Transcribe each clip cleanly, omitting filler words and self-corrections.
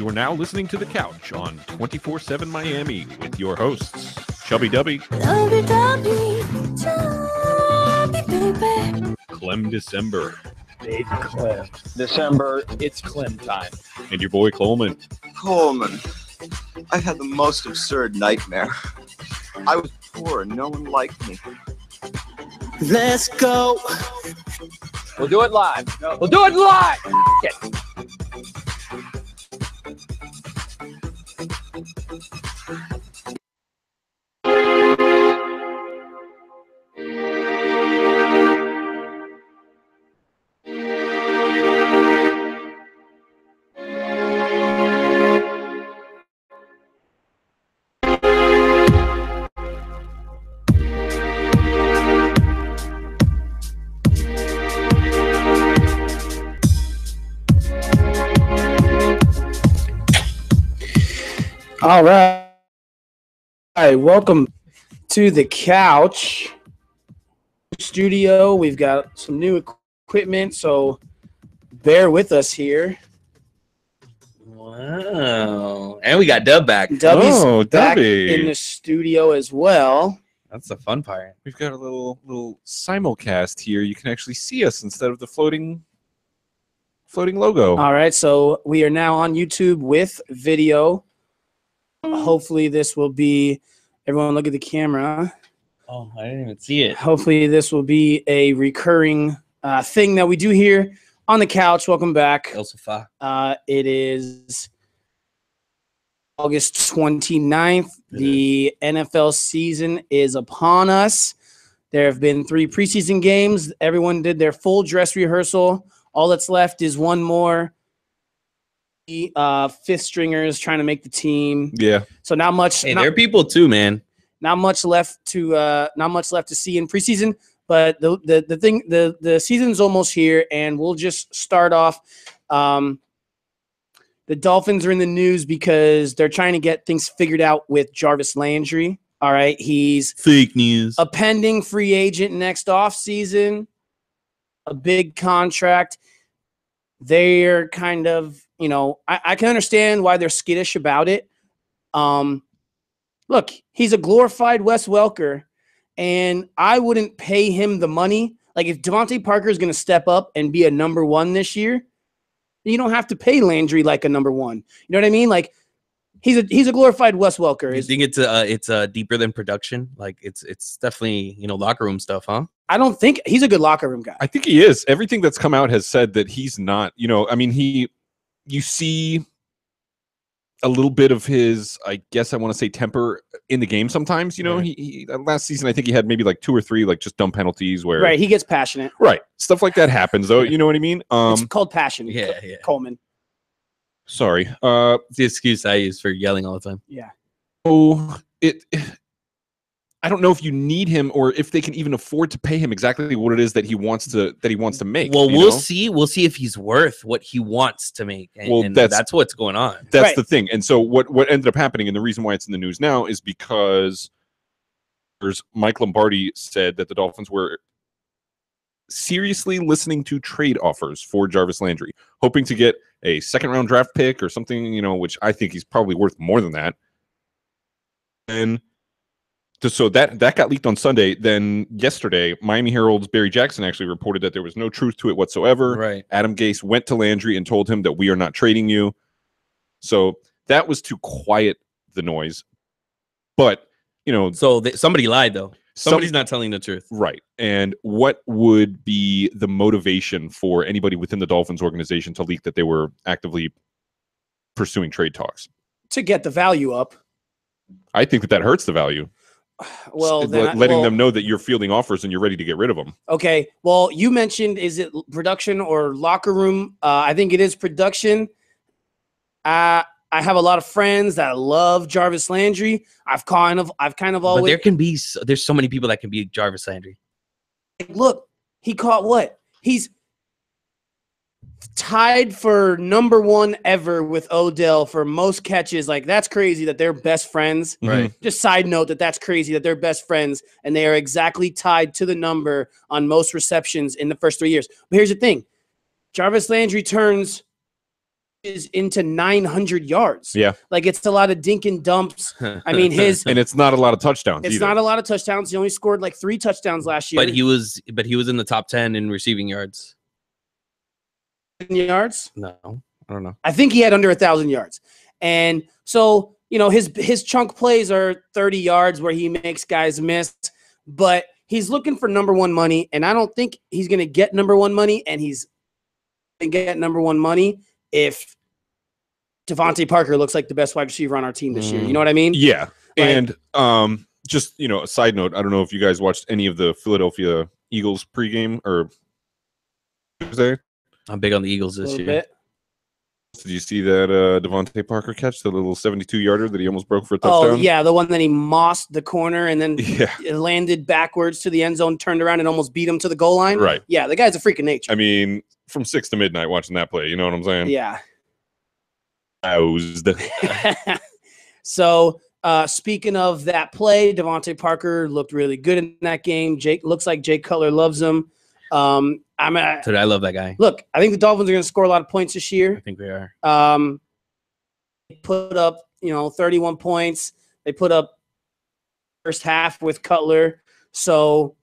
You are now listening to The Couch on 24/7 Miami with your hosts, Chubby Dubby, baby. Clem December, Big Clem. December. It's Clem time. and your boy Coleman. Coleman. I had the most absurd nightmare. I was poor and no one liked me. Let's go. We'll do it live. We'll do it live. All right. All right. Welcome to the couch studio. We've got some new equipment, so bear with us here. Wow. And we got Dub back. Dubby's back Dubby. in the studio as well. That's the fun part. We've got a little simulcast here. You can actually see us instead of the floating logo. All right. So we are now on YouTube with video. Hopefully this will be, everyone look at the camera. Oh, I didn't even see it. Hopefully this will be a recurring thing that we do here on the couch. Welcome back. El Sofá. It is August 29th. The NFL season is upon us. There have been 3 preseason games. Everyone did their full dress rehearsal. All that's left is one more. Fifth stringers trying to make the team. Yeah. So not much. Hey, there are people too, man. Not much left to see in preseason. But the season's almost here, and we'll just start off. The Dolphins are in the news because they're trying to get things figured out with Jarvis Landry. All right, he's Fake news. a pending free agent next offseason, a big contract. They're kind of, I can understand why they're skittish about it. Look, he's a glorified Wes Welker, and I wouldn't pay him the money. Like, if Devontae Parker is going to step up and be a number 1 this year, you don't have to pay Landry like a number 1. You know what I mean? Like, he's a glorified Wes Welker. You think it's deeper than production? Like it's definitely locker room stuff, huh? I don't think he's a good locker room guy. I think he is. Everything that's come out has said that he's not, you see a little bit of his, I guess I want to say, temper in the game sometimes. Right. He last season, I think he had maybe like 2 or 3 like just dumb penalties where Right, he gets passionate. Right. Stuff like that happens though, you know what I mean? It's called passion. Yeah. Coleman. Sorry. It's the excuse I use for yelling all the time. Yeah. Oh, I don't know if you need him or if they can even afford to pay him exactly what it is that he wants to make. Well, we'll see. We'll see if he's worth what he wants to make. And that's what's going on. That's right. the thing. And so what ended up happening, and the reason why it's in the news now, is because Mike Lombardi said that the Dolphins were seriously listening to trade offers for Jarvis Landry, hoping to get a second-round draft pick or something, which I think he's probably worth more than that. And so that got leaked on Sunday. Then yesterday, Miami Herald's Barry Jackson actually reported that there was no truth to it whatsoever. Right. Adam Gase went to Landry and told him that we are not trading you. So that was to quiet the noise. But, somebody lied, though. Somebody's not telling the truth. Right. And what would be the motivation for anybody within the Dolphins organization to leak that they were actively pursuing trade talks? To get the value up. I think that hurts the value. Well, letting them know that you're fielding offers and you're ready to get rid of them. Okay. Well, you mentioned, is it production or locker room? I think it is production. I have a lot of friends that love Jarvis Landry. I've kind of always. But there's so many people that can be Jarvis Landry. Look, he caught what? He's tied for number 1 ever with Odell for most catches. Like, that's crazy that they're best friends. Right. Just side note that's crazy that they're best friends and they are exactly tied to the number on most receptions in the first 3 years. But here's the thing. Jarvis Landry turns is into 900 yards. Yeah. Like it's a lot of dink and dumps. I mean, and it's not a lot of touchdowns it's either. not a lot of touchdowns. He only scored like 3 touchdowns last year. But he was in the top 10 in receiving yards. Yards? No, I don't know. I think he had under 1,000 yards. And so, you know, his chunk plays are 30 yards where he makes guys miss, but he's looking for number one money, and I don't think he's going to get number one money, and he's going to get number one money if Devontae Parker looks like the best wide receiver on our team this year. You know what I mean? Yeah. Like, And just, you know, a side note, I don't know if you guys watched any of the Philadelphia Eagles pregame or Tuesday. I'm big on the Eagles this year. bit. Did you see that Devontae Parker catch, the little 72-yarder that he almost broke for a touchdown? Oh, yeah, the one that he mossed the corner and then Yeah. it landed backwards to the end zone, turned around and almost beat him to the goal line. Right. Yeah, the guy's a freak of nature. I mean, from 6 to midnight watching that play, you know what I'm saying? Yeah. Housed. So, speaking of that play, Devontae Parker looked really good in that game. Looks like Jay Cutler loves him. Dude, I love that guy. Look, I think the Dolphins are going to score a lot of points this I year. think we are. They put up, 31 points. They put up first half with Cutler. So,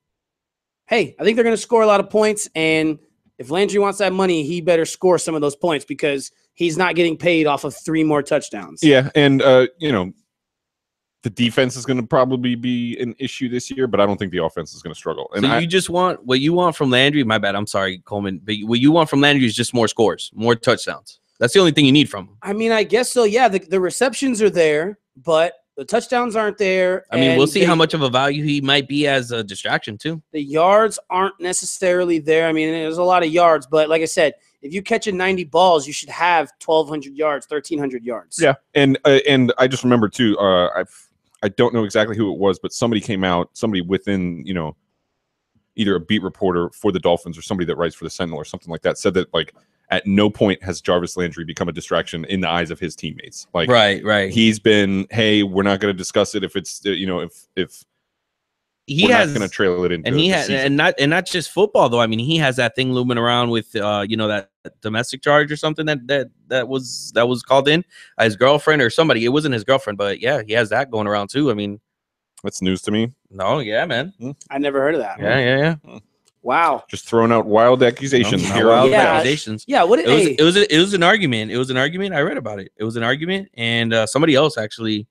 hey, I think they're going to score a lot of points. And if Landry wants that money, he better score some of those points because he's not getting paid off of 3 more touchdowns. Yeah, and, the defense is going to probably be an issue this year, but I don't think the offense is going to struggle. And So you just want what you want from Landry. My bad. I'm sorry, Coleman. But what you want from Landry is just more scores, more touchdowns. That's the only thing you need from him. I mean, I guess so. Yeah, the receptions are there, but the touchdowns aren't there. I mean, we'll and see how much of a value he might be as a distraction too. the yards aren't necessarily there. I mean, there's a lot of yards, but like I said, if you catch 90 balls, you should have 1,200 yards, 1,300 yards. Yeah, and I just remember too. I don't know exactly who it was, but somebody came out, somebody within either a beat reporter for the Dolphins or somebody that writes for the Sentinel or something like that, said that like at no point has Jarvis Landry become a distraction in the eyes of his teammates. Like Right. he's been, hey, we're not going to discuss it if it's if He we're has not going to trail it into and he the has season. and not just football though. I mean, he has that thing looming around with that domestic charge or something that was called in his girlfriend or somebody. It wasn't his girlfriend, but yeah, he has that going around too. I mean, That's news to me. no, yeah, man, I never heard of that. yeah. Wow. Just throwing out wild accusations No, here. wild on the Yeah. accusations. Yeah. What? It was an argument. It was an argument. I read about it. It was an argument, and somebody else actually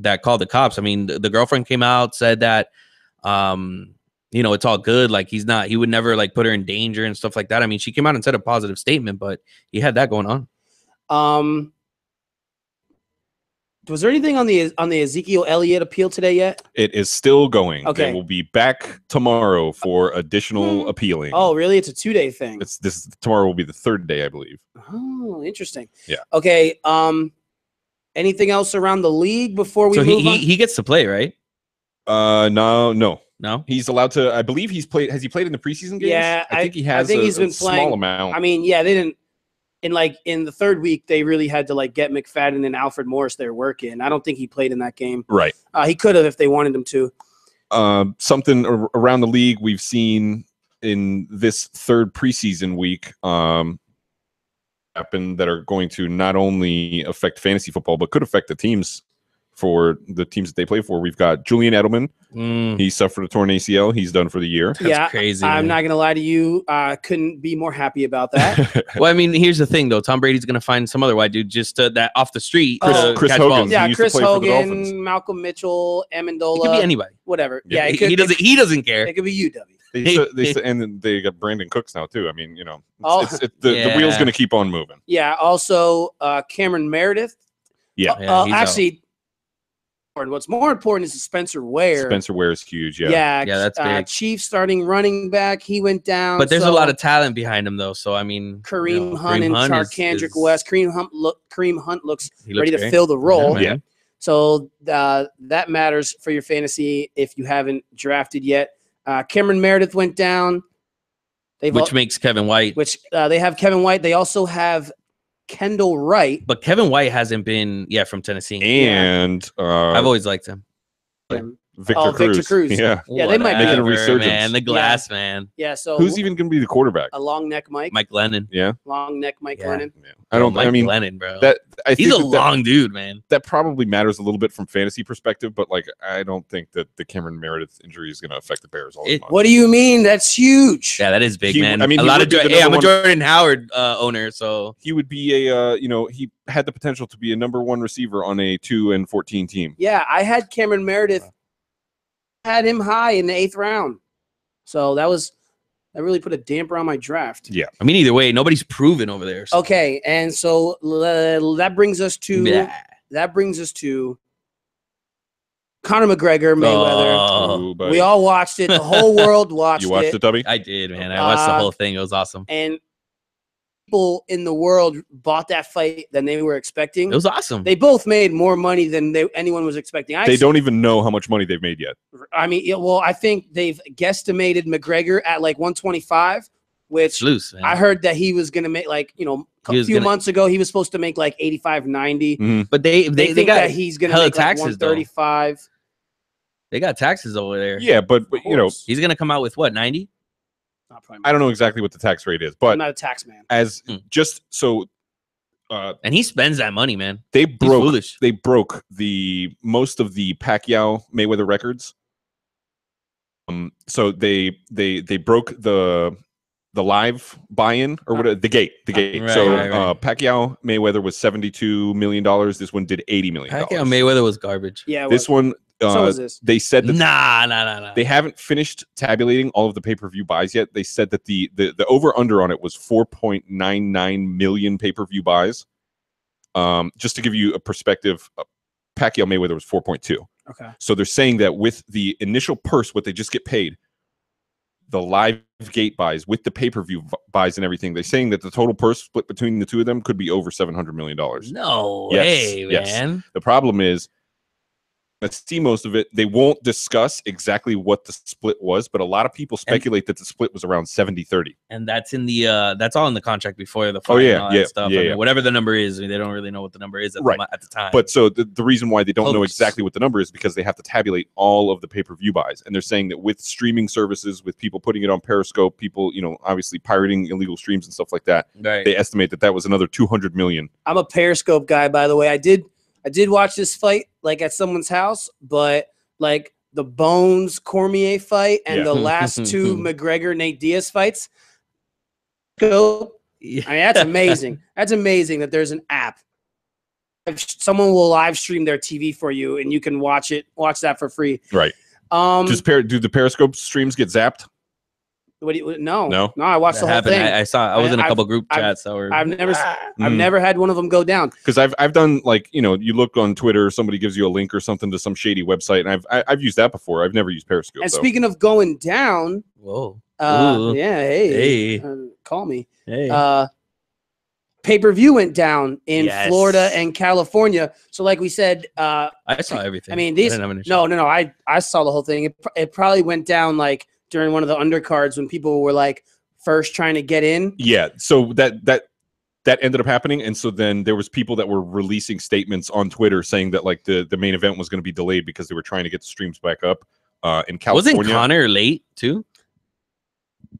that called the cops. I mean, the girlfriend came out, said that it's all good. Like he would never like put her in danger and stuff like that. I mean, she came out and said a positive statement, but he had that going on. Was there anything on the Ezekiel Elliott appeal today yet? It is still going. Okay. They will be back tomorrow for additional appealing. Oh, really? It's a 2-day thing. Tomorrow will be the 3rd day, I believe. Oh, interesting. Yeah. Okay. Anything else around the league before we So move on? he gets to play, right? No. He's Allowed to. I believe he's played. Has he played in the preseason games? Yeah, I think he has. I think he's been small playing. amount. I mean, yeah, they didn't. In the 3rd week, they really had to get McFadden and Alfred Morris their work in. I don't think he played in that game. Right. He could have if they wanted him to. Something around the league we've seen in this 3rd preseason week happen that are going to not only affect fantasy football but could affect the teams that they play for. We've got Julian Edelman. He suffered a torn ACL. He's done for the year. That's crazy. I'm not gonna lie to you. Couldn't be more happy about that. Well, I mean, here's the thing though. Tom Brady's gonna find some other white dude just that off the street. Chris catch Hogan. balls. He Yeah, used to Chris play for the Dolphins. Hogan, Malcolm Mitchell, Amendola. It could be anybody. Whatever. Yeah, Yeah, He doesn't care. It could be you, Dubby. And then they got Brandon Cooks now too. I mean, Oh. the wheel's going to keep on moving. Yeah. Also, Cameron Meredith. Yeah. Yeah, he's Actually, what's more important is Spencer Ware. Spencer Ware is huge. Yeah. Yeah, that's big. Chief starting running back. He went down. But there's so a lot of talent behind him though. So I mean, Kareem Hunt and Hunt Charkandrick is- West. Kareem Hunt looks he ready to great. fill the role. Yeah, man. So that matters for your fantasy if you haven't drafted yet. Cameron Meredith went down. Which makes Kevin White. They have Kevin White. They also have Kendall Wright. But Kevin White hasn't been from Tennessee. And I've always liked him. Victor Cruz. Yeah. Yeah, they might Making a Whatever, resurgence. man. The glass man. Yeah, so Who's even going to be the quarterback? a long neck Mike? Mike Lennon. Yeah. Long neck Mike Yeah. Lennon. Yeah. I don't. Mike I mean, Lennon, bro. I He's think a long dude, man. that probably matters a little bit from fantasy perspective, but like I don't think that the Cameron Meredith injury is going to affect the Bears all that much. What do you mean? That's huge. Yeah, that is big, He- man. I mean, a he lot would of be the hey, I'm number a one- Jordan Howard owner, so He would be a he had the potential to be a number 1 receiver on a 2-14 team. Yeah, I had Cameron Meredith. Had him high in the 8th round. So that really put a damper on my draft. Yeah. I mean, either way, nobody's proven over there. So. Okay, and so that brings us to Yeah. Conor McGregor Mayweather. Oh, Ooh, buddy. We all watched it. The whole world watched You watched it, Dubby? I did, man. I watched the whole thing. It was awesome. and people in the world bought that fight than they were expecting. It was awesome. They both made more money than anyone was expecting. They don't even know how much money they've made yet. I mean, well, I think they've guesstimated McGregor at like 125, which It's loose, man. I heard that he was going to make like, a few months ago, he was supposed to make like 85, 90. But they They think got that he's going to hella make like taxes, though. 135. They got taxes over there. Yeah, but Of you know, course. He's gonna come out with what, 90? I don't know exactly what the tax rate is, I'm but not a tax man. as just so And he spends that money, man. they He's broke foolish. they broke the most of the Pacquiao Mayweather records. So they broke the live buy-in or what the gate. Right, So right. Pacquiao Mayweather was $72 million. This one did $80 million. Pacquiao Mayweather was garbage. Yeah, This one so was this. they said that Nah. they haven't finished tabulating all of the pay-per-view buys yet. They said that the over-under on it was 4.99 million pay-per-view buys. Just to give you a perspective, Pacquiao Mayweather was 4.2. Okay. So they're saying that with the initial purse, what they just get paid, the live gate buys with the pay-per-view buys and everything, they're saying that the total purse split between the two of them could be over $700 million. No Yes, way, yes. man. The problem is, let's see most of it. They won't discuss exactly what the split was, but a lot of people speculate that the split was around 70-30. And that's in the that's all in the contract before the fight. Oh, yeah, and all that yeah, stuff. yeah, I mean, yeah. whatever the number is, they don't really know what the number is at, Right. at the time. But so the reason why they don't know Close. exactly what the number is because they have to tabulate all of the pay-per-view buys. And they're saying that with streaming services, with people putting it on Periscope, people, obviously pirating illegal streams and stuff like that, right. they estimate that was another 200 million. I'm a Periscope guy, by the way. I did watch this fight like at someone's house, but like the Bones Cormier fight and Yeah. the last two McGregor Nate Diaz fights. Go. I mean, that's amazing. That's amazing that there's an app. If someone will live stream their TV for you and you can watch that for free. Right. Do the Periscope streams get zapped? No, I watched the whole happened. thing. I was in a I've- couple group I've- chats that were. I've never had one of them go down. Because I've done like you look on Twitter, somebody gives you a link or something to some shady website, and I've used that before. I've never used Periscope. And though. speaking of going down, Whoa. Ooh. yeah, Hey. call me. Hey. Pay-per-view went down in Yes. Florida and California. So, like we said, I saw everything. I mean, these. didn't have an issue. No. I saw the whole thing. It probably went down like during one of the undercards when people were like first trying to get in. Yeah, so that ended up happening, and so then there was people that were releasing statements on Twitter saying that like the main event was going to be delayed because they were trying to get the streams back up in California. Wasn't Connor late too?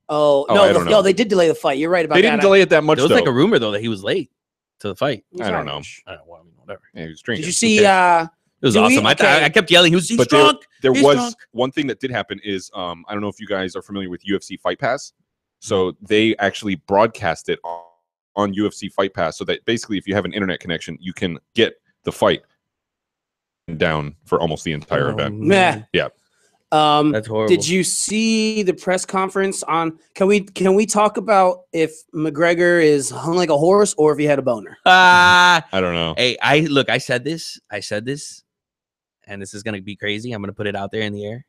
Oh, I don't know. no, they did delay the fight. You're right about They that. didn't delay it that much. There was though. like a rumor though that he was late to the fight. He's I don't know. Irish. I don't know. I mean, whatever. Yeah, he was drinking. Did you see? It was Do we- awesome. okay. I kept yelling. He's But drunk. there He's was drunk. one thing that did happen is I don't know if you guys are familiar with UFC Fight Pass. So they actually broadcast it on UFC Fight Pass, so that basically if you have an internet connection, you can get the fight down for almost the entire event. Meh. Yeah. That's horrible. Did you see the press conference on? Can we talk about if McGregor is hung like a horse or if he had a boner? I don't know. Hey, I said this, and this is gonna be crazy. I'm gonna put it out there in the air,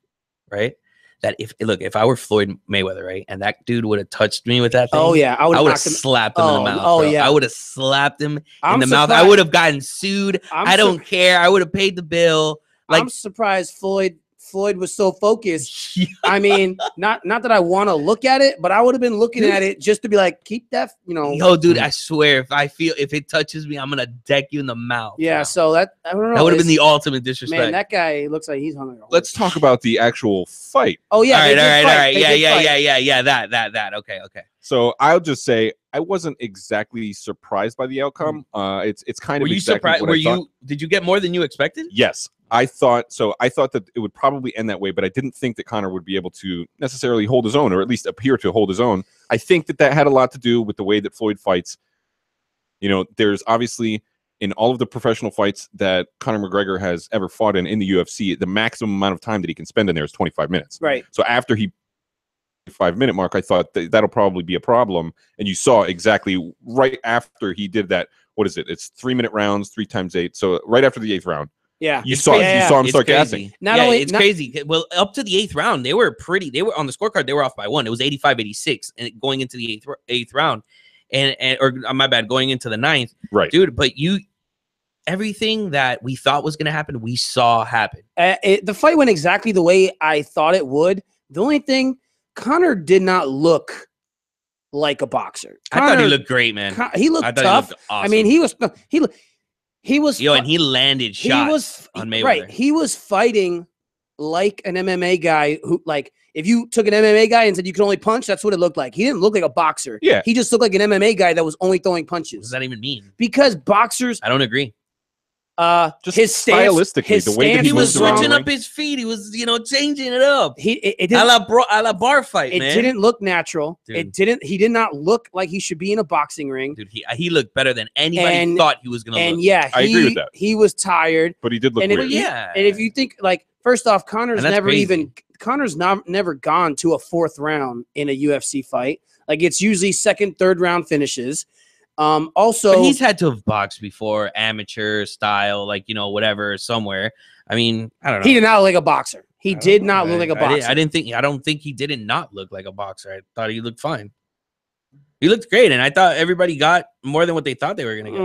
right? That if I were Floyd Mayweather, right, and that dude would have touched me with that thing, Oh yeah, I would I would have have knocked him. slapped him in the mouth. Oh, bro. yeah. I would have slapped him I'm in the mouth. I surprised- would have gotten sued. I'm I don't care. I would have paid the bill. Like, I'm surprised Floyd Floyd was so focused. I mean, not that I want to look at it, but I would have been looking at it just to be like, keep that, Yo, dude, I swear, if it touches me, I'm gonna deck you in the mouth. Yeah, bro. so that I don't know. That would have been the ultimate disrespect. Man, that guy looks like he's hungry. Let's talk about the actual fight. Oh yeah, all right. They did fight. Yeah. That. Okay. So I'll just say I wasn't exactly surprised by the outcome. It's kind Were of you exactly surprised? what I thought. Did you get more than you expected? Yes, I thought so. I thought that it would probably end that way, but I didn't think that Connor would be able to necessarily hold his own, or at least appear to hold his own. I think that had a lot to do with the way that Floyd fights. There's obviously in all of the professional fights that Connor McGregor has ever fought in the UFC, the maximum amount of time that he can spend in there is 25 minutes. Right. So after he 5-minute mark, I thought that'll probably be a problem. And you saw exactly right after he did that. What is it? It's 3-minute rounds, 3 times 8. So right after the 8th round, yeah, you saw him start gassing. It's crazy. Well, up to the 8th round, they were on the scorecard. They were off by 1. It was 85-86, and going into the 8th round, or my bad, going into the 9th, right, dude. But everything that we thought was going to happen, we saw happen. The fight went exactly the way I thought it would. The only thing, Connor did not look like a boxer. I thought he looked great, man. He looked tough. He looked awesome. I mean, he was. And he landed shots on Mayweather. Right. He was fighting like an MMA guy who, like, if you took an MMA guy and said you could only punch, that's what it looked like. He didn't look like a boxer. Yeah. He just looked like an MMA guy that was only throwing punches. What does that even mean? Because boxers. I don't agree. Just his stance, stylistically, the way that he was switching up up his feet. He was, changing it up. It a la bar fight, it man. didn't look natural. Dude. He did not look like he should be in a boxing ring. Dude, he looked better than anybody thought he was gonna look. And yeah, I agree with that. He was tired, but he did look weird. And if you think, like, first off, Connor's never gone to a 4th round in a UFC fight. Like, it's usually 2nd, 3rd round finishes. Also, but he's had to have boxed before, amateur style, like, whatever, somewhere. I mean, I don't know. He did not look like a boxer. He did not look like a boxer. I don't think he didn't not look like a boxer. I thought he looked fine. He looked great, and I thought everybody got more than what they thought they were gonna get.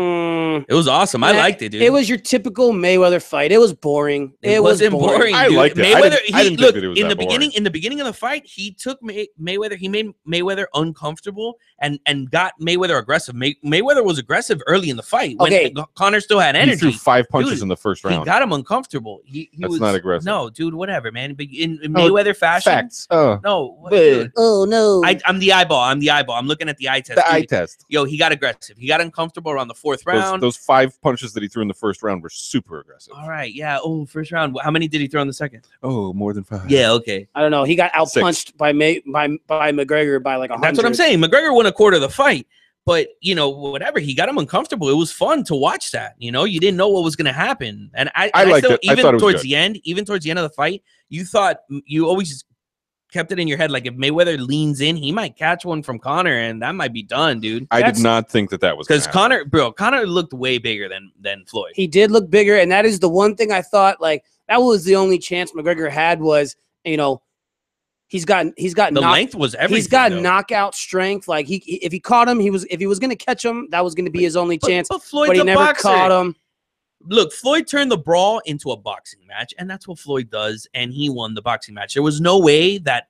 It was awesome. I liked it, dude. It was your typical Mayweather fight. It was boring. It wasn't boring. I liked it. Mayweather. I didn't think that it was in that the boring. beginning. In the beginning of the fight, he took Mayweather. He made Mayweather uncomfortable and got Mayweather aggressive. Mayweather was aggressive early in the fight when Connor still had energy. He threw 5 punches in the first round. He got him uncomfortable. That's not aggressive. No, dude, whatever, man. But in Mayweather fashion, facts. No, dude. Oh no. I'm the eyeball. I'm looking at the eye test. The eye test. Yo, he got aggressive. He got uncomfortable around the 4th round. Those 5 punches that he threw in the first round were super aggressive. All right, yeah. Oh, first round. How many did he throw in the second? Oh, more than 5. Yeah, okay. I don't know. He got outpunched by McGregor by like 100. That's what I'm saying. McGregor won a quarter of the fight, but whatever. He got him uncomfortable. It was fun to watch that. You didn't know what was going to happen, and I liked it. I thought it was towards good. the end, even towards the end of the fight, you always kept it in your head, like, if Mayweather leans in, he might catch one from Connor, and that might be done, dude. I did not think that was because Connor looked way bigger than Floyd. He did look bigger, and that is the one thing I thought, like, that was the only chance McGregor had was, he's got the length was everything. He's got knockout strength. Like, if he caught him, if he was going to catch him, that was going to be his only chance. But he never caught him. Look, Floyd turned the brawl into a boxing match, and that's what Floyd does, and he won the boxing match. There was no way that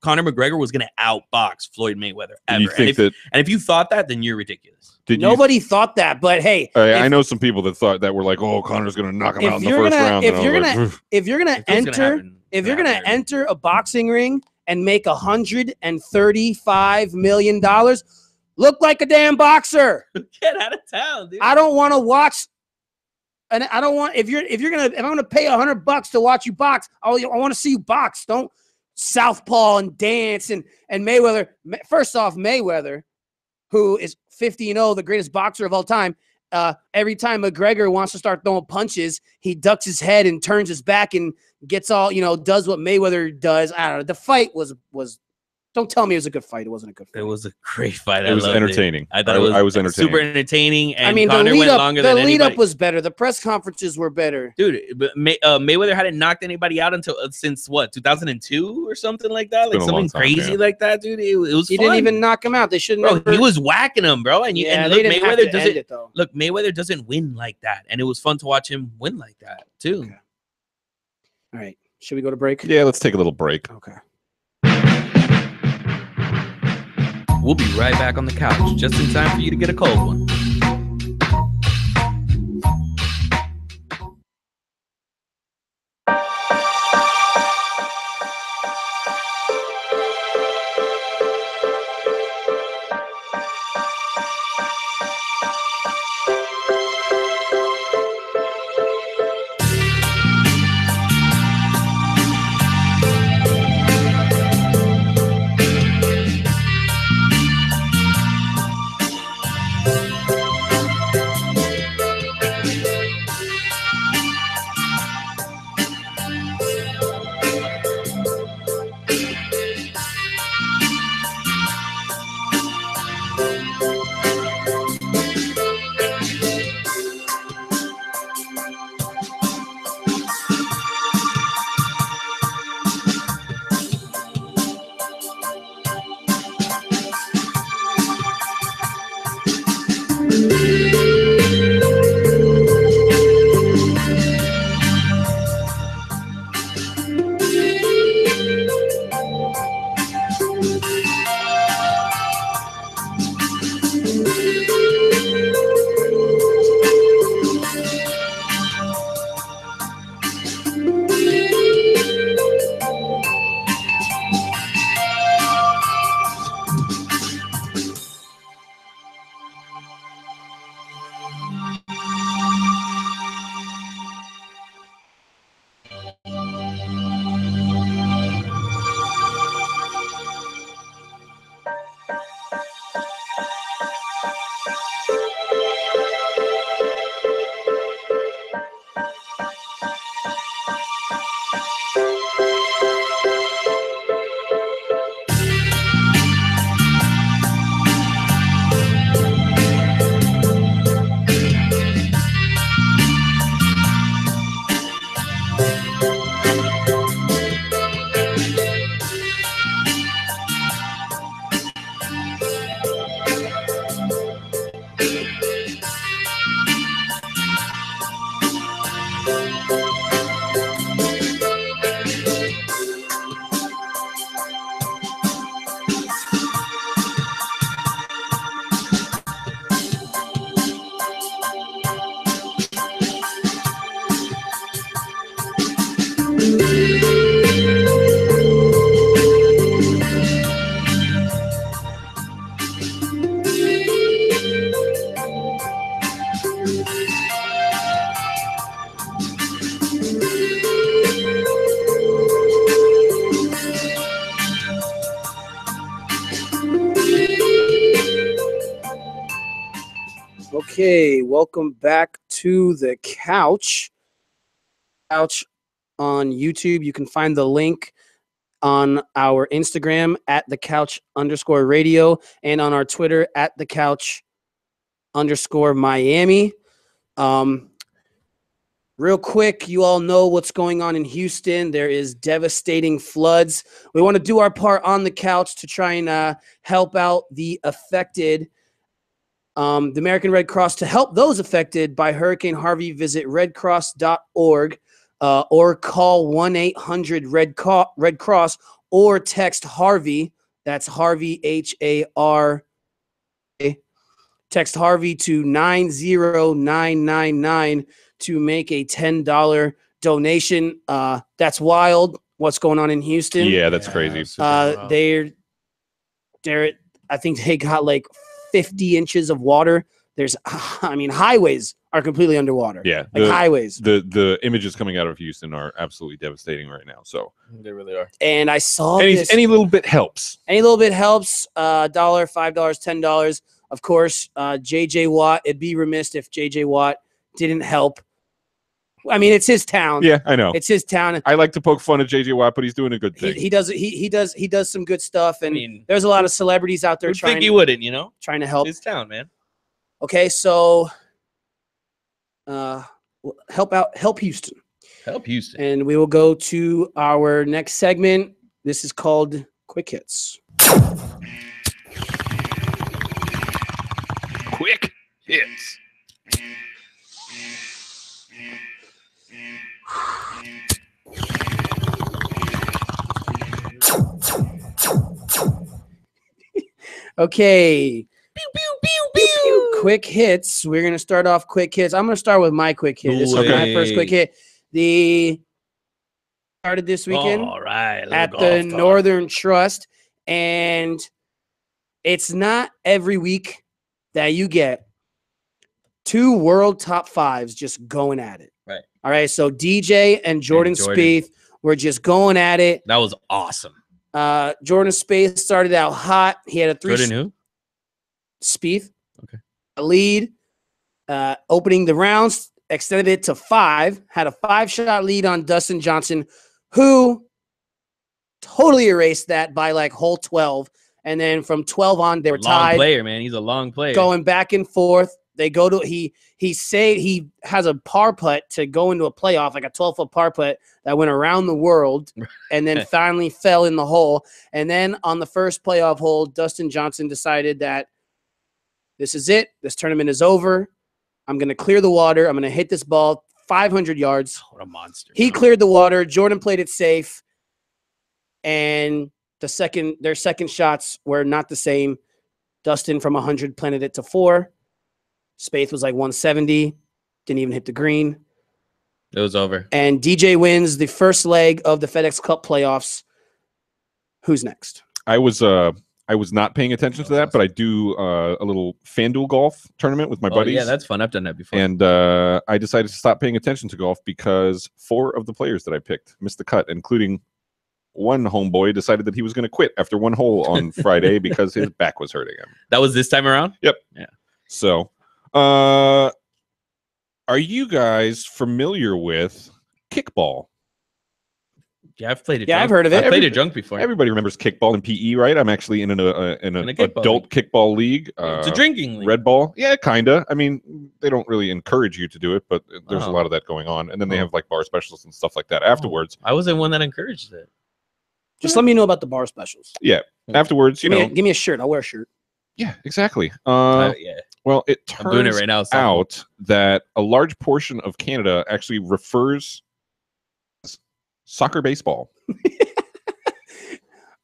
Conor McGregor was going to outbox Floyd Mayweather ever. And if you thought that, then you're ridiculous. Nobody thought that, but hey, I know some people that thought that were like, "Oh, Connor's going to knock him out in the first round." If you're going to enter a boxing ring and make $135 million, look like a damn boxer. Get out of town, dude. I don't want to watch. And I don't want if I'm gonna pay $100 to watch you box, I want to see you box. Don't southpaw and dance and Mayweather. First off, Mayweather, who is 50-0, the greatest boxer of all time. Every time McGregor wants to start throwing punches, he ducks his head and turns his back and gets all does what Mayweather does. I don't know. The fight was. Don't tell me it was a good fight. It wasn't a good fight. It was a great fight. It was entertaining. I thought I was entertaining. Super entertaining. And the lead up was better. The press conferences were better. Dude, but Mayweather hadn't knocked anybody out since what, 2002 or something like that? Like something crazy like that, dude. It was He fun. didn't even knock him out. They shouldn't. He was whacking him, bro. And look, Mayweather doesn't. Look, Mayweather doesn't win like that, and it was fun to watch him win like that too. Okay. All right. Should we go to break? Yeah, let's take a little break. Okay. We'll be right back on the couch, just in time for you to get a cold one. Okay, welcome back to the couch. Couch on YouTube. You can find the link on our Instagram at @thecouch_radio and on our Twitter at @thecouch_Miami. Real quick, you all know what's going on in Houston. There is devastating floods. We want to do our part on the couch to try and help out the affected. The American Red Cross, to help those affected by Hurricane Harvey, visit redcross.org or call 1-800-RED Cross or text Harvey. That's Harvey, H-A-R. Text Harvey to 90999 to make a $10 donation. That's wild. What's going on in Houston? Yeah, that's crazy. They're I think they got like 50 inches of water. Highways are completely underwater. Yeah, highways. The images coming out of Houston are absolutely devastating right now. So They really are. And I saw any little bit helps. Any little bit helps. $1, $5, $10. Of course, JJ Watt. It'd be remiss if JJ Watt didn't help. I mean, it's his town. Yeah, I know. It's his town. I like to poke fun at JJ Watt, but he's doing a good thing. He does some good stuff, and there's a lot of celebrities out there Think he wouldn't, trying to help his town, man. Okay, so help Houston. Help Houston. And we will go to our next segment. This is called Quick Hits. Quick hits. Okay. Pew, pew, pew, pew. Quick hits. We're gonna start off quick hits. I'm gonna start with my quick hit. This is my first quick hit. The started this weekend All right, at the Northern Trust, and it's not every week that you get two world top fives just going at it. Right. All right. So DJ and Jordan Spieth were just going at it. That was awesome. Jordan Spieth started out hot. He had a Jordan who? Spieth. Okay. A lead. Opening the rounds, extended it to 5. Had a 5-shot lead on Dustin Johnson, who totally erased that by like hole 12. And then from 12 on, they were tied. Long player, man. He's a long player. Going back and forth. They go to he has a par putt to go into a playoff, like a 12-foot par putt that went around the world and then finally fell in the hole. And then on the first playoff hole, Dustin Johnson decided that this is it. This tournament is over. I'm going to clear the water. I'm going to hit this ball 500 yards. What a monster. He cleared the water. Jordan played it safe. And their second shots were not the same. Dustin from 100 planted it to 4. Spieth was like 170. Didn't even hit the green. It was over. And DJ wins the first leg of the FedEx Cup playoffs. Who's next? I was not paying attention to that, but I do a little FanDuel golf tournament with my buddies. Yeah, that's fun. I've done that before. And I decided to stop paying attention to golf because 4 of the players that I picked missed the cut, including one homeboy decided that he was going to quit after one hole on Friday because his back was hurting him. That was this time around? Yep. Yeah. So, are you guys familiar with kickball? Yeah, I've played it. Yeah, drunk. I've heard of it. I've played it drunk before. Everybody remembers kickball in PE, right? I'm actually in an adult kickball league. It's a drinking league. Red ball. Yeah, kind of. I mean, they don't really encourage you to do it, but there's a lot of that going on. And then they have like bar specials and stuff like that afterwards. I was the one that encouraged it. Just let me know about the bar specials. Yeah. Afterwards, give me a shirt. I'll wear a shirt. Yeah, exactly. Yeah. Well, it I'm doing it turns right now, out that a large portion of Canada actually refers soccer baseball.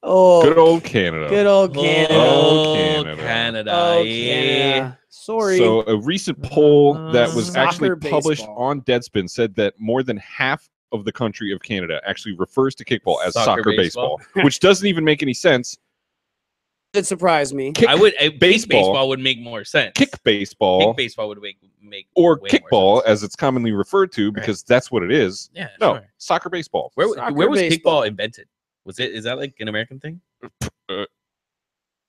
Oh, good old Canada. Good old Canada. Oh, Canada. Canada. Oh, Yeah. Canada. Sorry. So a recent poll that was Soccer actually published baseball. on Deadspin said that more than half of the country of Canada actually refers to kickball as soccer baseball, which doesn't even make any sense. It surprised me. I would baseball baseball would make more sense. Kick baseball, Kick baseball would make or way more kickball, sense. as it's commonly referred to, because that's what it is. Yeah, No, sure. soccer baseball. Where was baseball. kickball invented? Is that like an American thing?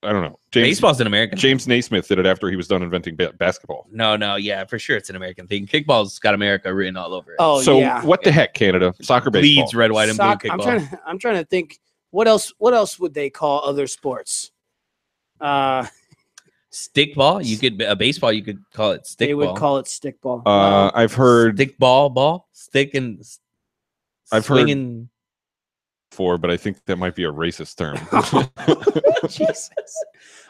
I don't know. Baseball's an American thing. James Naismith did it after he was done inventing basketball. No, yeah, for sure it's an American thing. Kickball's got America written all over it. Oh, So yeah. what the heck, Canada? Soccer baseball. Leeds, red, white, and blue kickball. I'm trying to think. What else would they call other sports? Stickball. You could a baseball. You could call it stickball. They would call it stickball. I've heard stickball, stick and. I've heard swinging. before, but I think that might be a racist term. Jesus.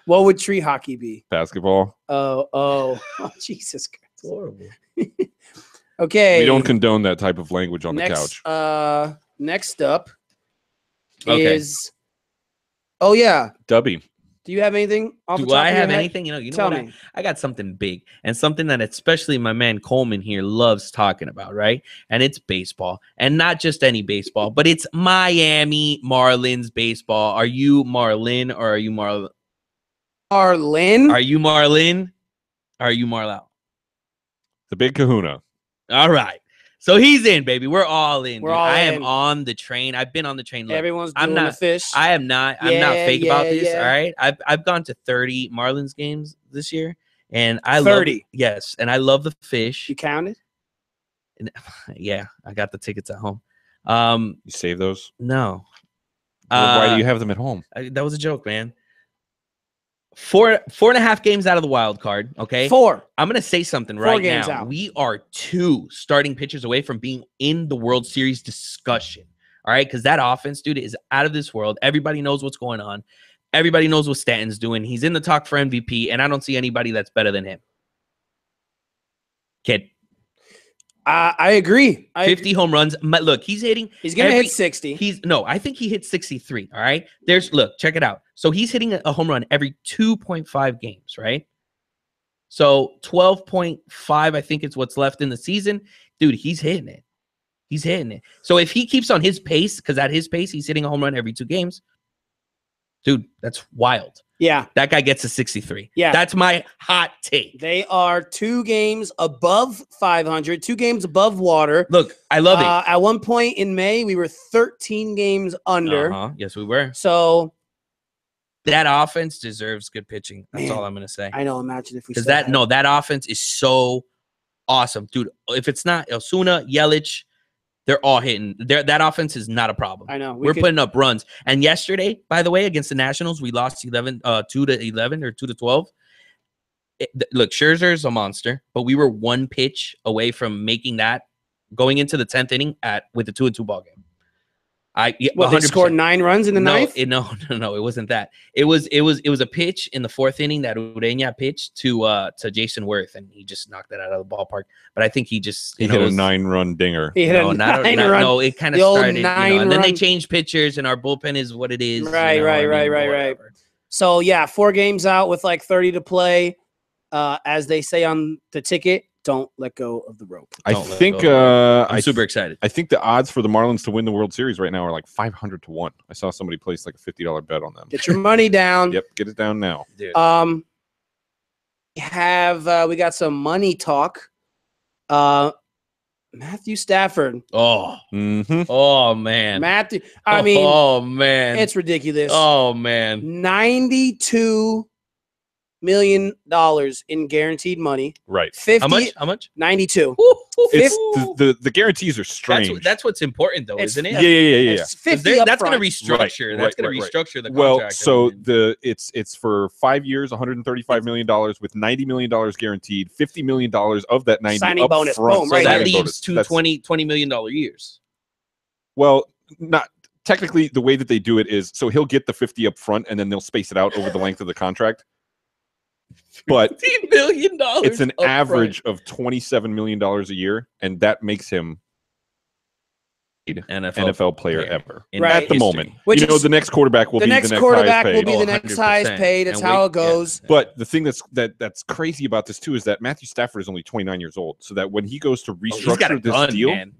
What would tree hockey be? Basketball. Oh, Jesus Christ. It's horrible. Okay. We don't condone that type of language on the couch. Next up Okay. is. Oh yeah. Dubby. Do you have anything? Off the Do top I of your have head? anything? You know Tell what? me. I got something big and something that especially my man Coleman here loves talking about, right? And it's baseball, and not just any baseball, but it's Miami Marlins baseball. Are you Marlin or are you Marlin? Marlin? Are you Marlin? Or are you Marlow? The big kahuna. All right. So he's in, baby. We're all in. We're dude. all I in. am on the train. I've been on the train. Look, Everyone's I'm doing not- the fish. I am not. I'm not Yeah, fake about yeah, this. yeah. All right. I've gone to 30 Marlins games this year, and I 30? love yes, and I love the fish. You counted? Yeah, I got the tickets at home. You save those? No. Why do you have them at home? That was a joke, man. 4.5 games out of the wild card. Okay. 4. I'm gonna say something 4 right games now. out. We are 2 starting pitchers away from being in the World Series discussion. All right, because that offense, dude, is out of this world. Everybody knows what's going on. Everybody knows what Stanton's doing. He's in the talk for MVP, and I don't see anybody that's better than him. Kid. I agree. 50 home runs. Look, he's hitting. He's gonna hit 60. I think he hit 63. All right. Look, check it out. So he's hitting a home run every 2.5 games, right? So 12.5, I think it's what's left in the season. Dude, he's hitting it. He's hitting it. So if he keeps on his pace, because at his pace, he's hitting a home run every 2 games. Dude, that's wild. Yeah. That guy gets a 63. Yeah. That's my hot take. They are 2 games above 500, 2 games above water. Look, I love it. At one point in May, we were 13 games under. Yes, we were. So that offense deserves good pitching. That's all I'm going to say. I know. Imagine if we Because that offense is so awesome. Dude, if it's not Osuna, Yelich, they're all hitting. That offense is not a problem. I know. We're putting up runs. And yesterday, by the way, against the Nationals, we lost 2-11 or 2-12. Look, Scherzer's a monster, but we were 1 pitch away from making that going into the 10th inning with the 2-2 ball game. They scored 9 runs in the ninth? No, it wasn't that. It was a pitch in the 4th inning that Ureña pitched to Jason Worth, and he just knocked that out of the ballpark. But I think he just hit a 9-run dinger. He hit a 9-run. No, it kind of started, and then they changed pitchers, and our bullpen is what it is. Right. So yeah, 4 games out with like 30 to play. As they say on the ticket, don't let go of the rope. I think I'm super excited. I think the odds for the Marlins to win the World Series right now are like 500 to 1. I saw somebody place like a $50 bet on them. Get your money down. Yep, get it down now. Dude. We got some money talk. Matthew Stafford. Oh man. Oh man, it's ridiculous. Oh man, $92 million in guaranteed money. Right. 50. How much? 92. It's the guarantees are strange. That's what's important, though, isn't it? Yeah. It's 50 that's going to restructure. restructure. That's going to restructure the contract. Well, so it's for 5 years, $135 million with $90 million guaranteed, $50 million of that 90 signing up bonus. front. Boom, so right that there. leaves two $20 million years. Well, not technically. The way that they do it is so he'll get the 50 up front, and then they'll space it out over the length of the contract. But $15 million. It's an average of $27 million a year, and that makes him NFL player ever at the moment. Which the next quarterback will be the next quarterback highest paid. will be the next highest paid. That's how it goes. Yeah. But the thing that's crazy about this too is that Matthew Stafford is only 29 years old, so that when he goes to restructure this deal, man.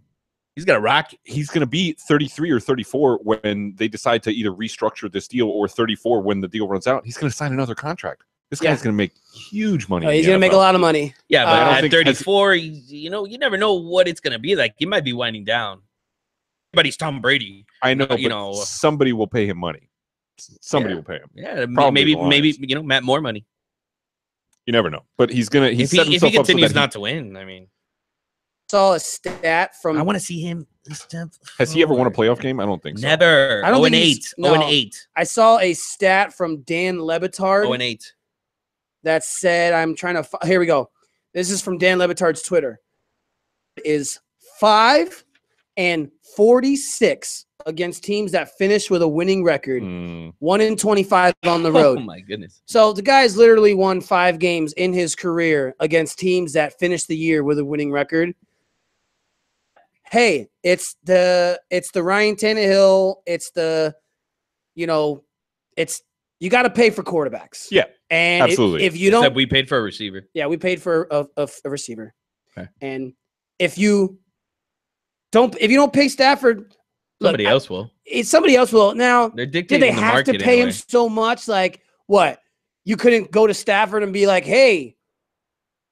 He's got a rocket. He's going to be 33 or 34 when they decide to either restructure this deal, or 34 when the deal runs out. He's going to sign another contract. This guy's going to make huge money. He's going to make a lot of money. Yeah, but at 34, you never know what it's going to be like. He might be winding down. But he's Tom Brady. I know, but somebody will pay him money. Somebody will pay him. Yeah, maybe Matt Moore money. You never know. But he's going to if he continues not to win, I mean. Saw a stat from. I want to see him. Has he ever won a playoff game? I don't think so. Never. 0-8. 0-8. I saw a stat from Dan Lebitard. 0-8. That said, I'm trying to. Here we go. This is from Dan Lebitard's Twitter. Is 5-46 against teams that finish with a winning record. 1-25 on the road. Oh my goodness! So the guy's literally won 5 games in his career against teams that finished the year with a winning record. Hey, it's the Ryan Tannehill. It's you got to pay for quarterbacks. Yeah. And absolutely. If you don't, except we paid for a receiver. Yeah, we paid for a receiver. Okay. And if you don't pay Stafford, somebody else will. Somebody else will. Now, did they have to pay him so much? Like what? You couldn't go to Stafford and be like, "Hey,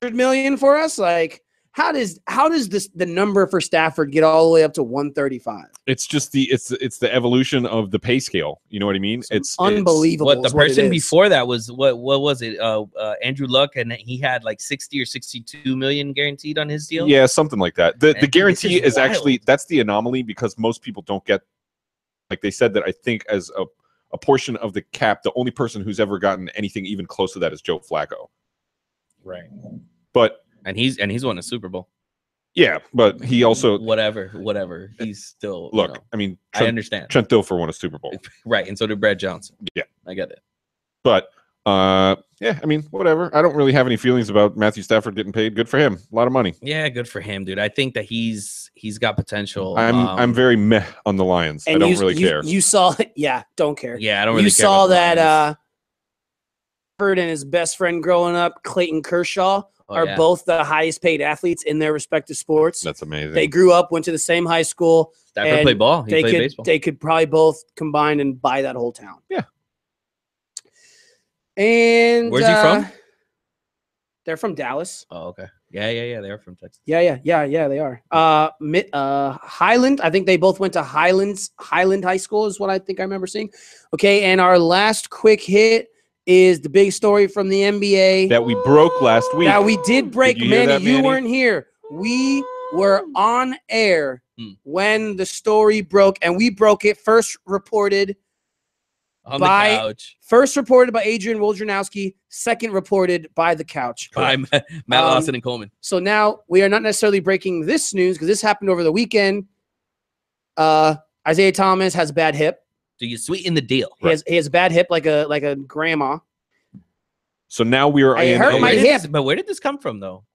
$100 million for us?" Like, how does the number for Stafford get all the way up to 135? It's just it's the evolution of the pay scale. You know what I mean? It's unbelievable. What the person before that was what was it? Andrew Luck, and he had like 60 or 62 million guaranteed on his deal. Yeah, something like that. The guarantee is actually that's the anomaly because most people don't get. Like they said that I think as a portion of the cap, the only person who's ever gotten anything even close to that is Joe Flacco. Right. But. And he's won a Super Bowl. Yeah, but he also whatever. He's still look. I mean, I understand. Trent Dilfer won a Super Bowl, right? And so did Brad Johnson. Yeah, I get it. But Yeah, I mean, whatever. I don't really have any feelings about Matthew Stafford getting paid. Good for him. A lot of money. Yeah, good for him, dude. I think that he's got potential. I'm very meh on the Lions. I don't really care. You saw, yeah, don't care. Yeah, I don't really You care. saw about the that Lions. Stafford and his best friend growing up, Clayton Kershaw, are both the highest paid athletes in their respective sports. That's amazing. They grew up, went to the same high school. Stafford played ball. He played baseball. They could probably both combine and buy that whole town. Yeah. And where's he from? They're from Dallas. Oh, okay. Yeah. They're from Texas. Yeah, they are. Highland. I think they both went to Highland High School is what I think I remember seeing. Okay, and our last quick hit is the big story from the NBA that we broke last week. That we did break. Did you hear that, You Manny? weren't here. We were on air when the story broke, and we broke it first reported on the couch. First reported by Adrian Wojnarowski, second reported by the couch. By Matt Lawson and Coleman. So now we are not necessarily breaking this news because this happened over the weekend. Isaiah Thomas has a bad hip. Do you sweeten the deal? He has a bad hip like a grandma. So now we are. I hurt my hip. But where did this come from, though?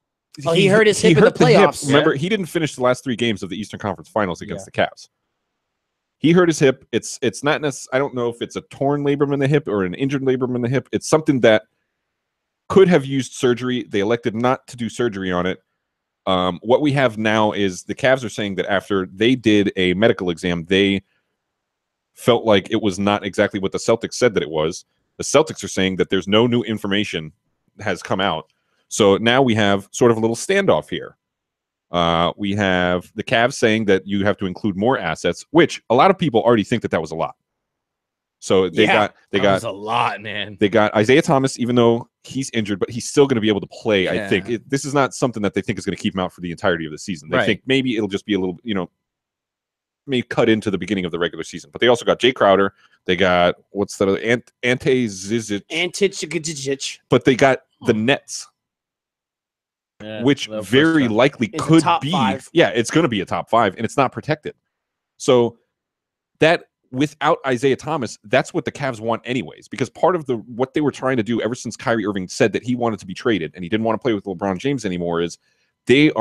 Oh, he hurt his hip in the playoffs. Remember, he didn't finish the last 3 games of the Eastern Conference Finals against the Cavs. He hurt his hip. It's not necessarily. I don't know if it's a torn labrum in the hip or an injured labrum in the hip. It's something that could have used surgery. They elected not to do surgery on it. What we have now is the Cavs are saying that after they did a medical exam, they felt like it was not exactly what the Celtics said that it was. The Celtics are saying that there's no new information has come out. So now we have sort of a little standoff here. We have the Cavs saying that you have to include more assets, which a lot of people already think that was a lot. So that was a lot, man. They got Isaiah Thomas, even though he's injured, but he's still going to be able to play. I think this is not something that they think is going to keep him out for the entirety of the season. They think maybe it'll just be a little, may cut into the beginning of the regular season. But they also got Jay Crowder. They got what's the Ante Zizic. But they got the Nets. Which very likely could be 5. Yeah, it's going to be a top 5, and it's not protected. So that without Isaiah Thomas, that's what the Cavs want anyways, because part of what they were trying to do ever since Kyrie Irving said that he wanted to be traded and he didn't want to play with LeBron James anymore is they're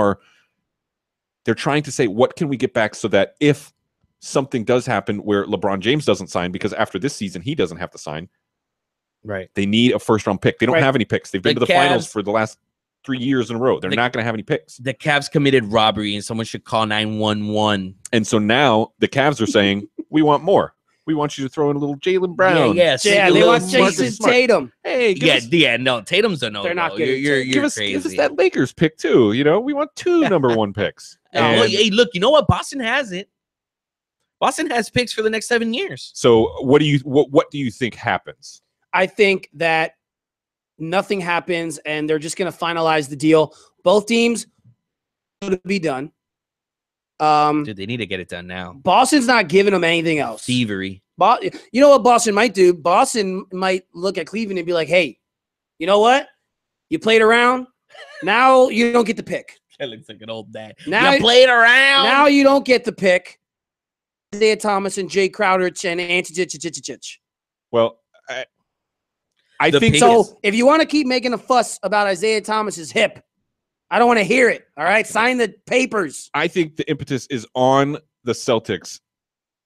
trying to say, what can we get back so that if something does happen where LeBron James doesn't sign, because after this season he doesn't have to sign, they need a first-round pick. They don't have any picks. They've been to the finals for the last 3 years in a row. They're not going to have any picks. The Cavs committed robbery, and someone should call 911. And so now the Cavs are saying, we want more. We want you to throw in a little Jaylen Brown. They want Jason Tatum. Hey, no, Tatum's a no. They're not good. You're give us crazy. that Lakers pick too. We want 2 number 1 picks. Hey, look, you know what? Boston has it. Boston has picks for the next 7 years. So what do you think happens? I think that nothing happens, and they're just going to finalize the deal. Both teams to be done. Dude, they need to get it done now. Boston's not giving them anything else. Thievery. You know what Boston might do? Boston might look at Cleveland and be like, hey, you know what? You played around. Now you don't get the pick. That looks like an old dad. Now you played around. Now you don't get the pick. Isaiah Thomas and Jay Crowder and Ante. Well, I think so. If you want to keep making a fuss about Isaiah Thomas's hip, I don't want to hear it. All right, sign the papers. I think the impetus is on the Celtics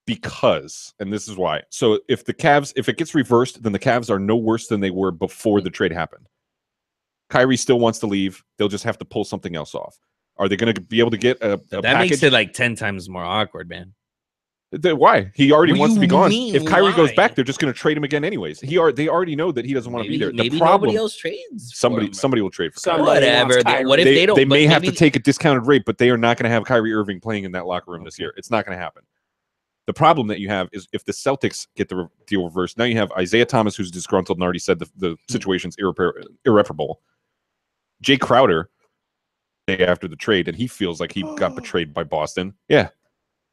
because, and this is why. So if it gets reversed, then the Cavs are no worse than they were before the trade happened. Kyrie still wants to leave. They'll just have to pull something else off. Are they going to be able to get a that package? Makes it like 10 times more awkward, man. Why? He already wants to be gone. If Kyrie goes why? Back, they're just going to trade him again anyways. They already know that he doesn't want to be there. Maybe the problem, nobody else trades. Somebody will trade for Kyrie. Whatever. What if they don't? They may have to take a discounted rate, but they are not going to have Kyrie Irving playing in that locker room this year. It's not going to happen. The problem that you have is if the Celtics get the deal reversed, now you have Isaiah Thomas, who's disgruntled and already said the situation's irreparable. Jay Crowder, day after the trade, and he feels like he got betrayed by Boston. Yeah.